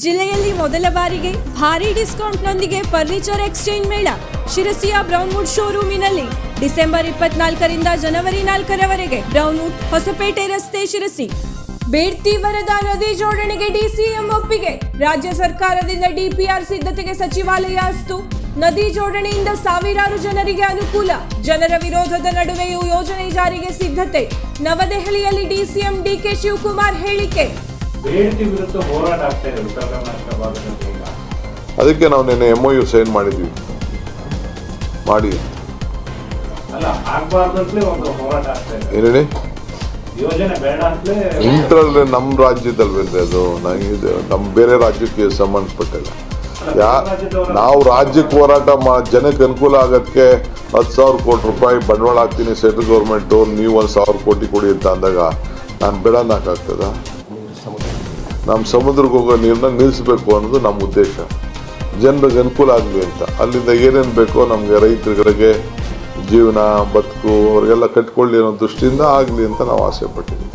ಜಿಲ್ಲೆಯಲ್ಲಿ ಮೊದಲ ಬಾರಿಗೆ ಭಾರಿ ಡಿಸ್ಕೌಂಟ್ನೊಂದಿಗೆ ಫರ್ನಿಚರ್ ಎಕ್ಸ್ಚೇಂಜ್ ಮೇಳ ಶಿರಸಿಯ ಬ್ರೌನ್ವುಡ್ ಶೋರೂಮಿನಲ್ಲಿ ಡಿಸೆಂಬರ್ 24ರಿಂದ ಜನವರಿ 4ರವರೆಗೆ ಬ್ರೌನ್ವುಡ್ ಹೊಸಪೇಟೆ ರಸ್ತೆ ಶಿರಸಿ. ಬೇಡ್ತಿ ವರದಾ ನದಿ ಜೋಡಣೆಗೆ ಡಿಸಿಎಂ ಒಪ್ಪಿಗೆ. ರಾಜ್ಯ ಸರ್ಕಾರದಿಂದ ಡಿಪಿಆರ್ ಸಿದ್ಧತೆಗೆ ಸಚಿವಾಲಯ ಅಸ್ತು. ನದಿ ಜೋಡಣೆಯಿಂದ ಸಾವಿರಾರು ಜನರಿಗೆ ಅನುಕೂಲ. ಜನರ ವಿರೋಧದ ನಡುವೆಯೂ ಯೋಜನೆ ಜಾರಿಗೆ ಸಿದ್ಧತೆ. ನವದೆಹಲಿಯಲ್ಲಿ ಡಿಸಿಎಂ ಡಿಕೆ ಶಿವಕುಮಾರ್ ಹೇಳಿಕೆ. ಬೇಡ್ತಿ ವಿರುದ್ಧ ಹೋರಾಟ ಆಗ್ತಾ ಇದೆ ಉತ್ತರ ಕರ್ನಾಟಕ ಭಾಗದಲ್ಲಿ. ಅದಕ್ಕೆ ನಾವು ನಿನ್ನೆ MOU ಸೈನ್ ಮಾಡಿದ್ವಿ. ಮಾಡಿ ಅಲ್ಲ ಆಗಬಾರ್ದಂತಲೇ ಒಂದು ಹೋರಾಟ ಆಗ್ತಾ ಇದೆ. ಏನೇಳಿ ಯೋಜನೆ ಬೇಡ ಅಂತಲೇ ಇಂಟ್ರಲ್ಲಿ ನಮ್ಮ ರಾಜ್ಯದಲ್ವೇನ್ರಿ ಅದು, ನಮ್ಮ ಬೇರೆ ರಾಜ್ಯಕ್ಕೆ ಸಂಬಂಧಪಟ್ಟಿಲ್ಲ. ನಾವು ರಾಜ್ಯಕ್ಕೆ ಹೋರಾಟ ಜನಕ್ಕೆ ಅನುಕೂಲ ಆಗೋದಕ್ಕೆ 10,000 ಕೋಟಿ ರೂಪಾಯಿ ಬಂಡವಾಳ ಹಾಕ್ತೀನಿ ಸೆಂಟ್ರಲ್ ಗೌರ್ಮೆಂಟು, ನೀವು 1,000 ಕೋಟಿ ಕೊಡಿ ಅಂತ ಅಂದಾಗ ನಾನು ಬಿಡೋಕ್ಕಾಗ್ತದ? ನಮ್ಮ ಸಮುದ್ರಕ್ಕೆ ಹೋಗೋ ನೀರನ್ನ ನಿಲ್ಲಿಸಬೇಕು ಅನ್ನೋದು ನಮ್ಮ ಉದ್ದೇಶ, ಜನರಿಗೆ ಅನುಕೂಲ ಆಗಲಿ ಅಂತ. ಅಲ್ಲಿಂದ ಏನೇನು ಬೇಕೋ ನಮಗೆ ರೈತರಿಗೆ ಜೀವನ ಬದುಕು ಅವ್ರಿಗೆಲ್ಲ ಕಟ್ಕೊಳ್ಳಿ ಅನ್ನೋ ದೃಷ್ಟಿಯಿಂದ ಆಗಲಿ ಅಂತ ನಾವು ಆಸೆ ಪಟ್ಟಿದ್ದೀವಿ.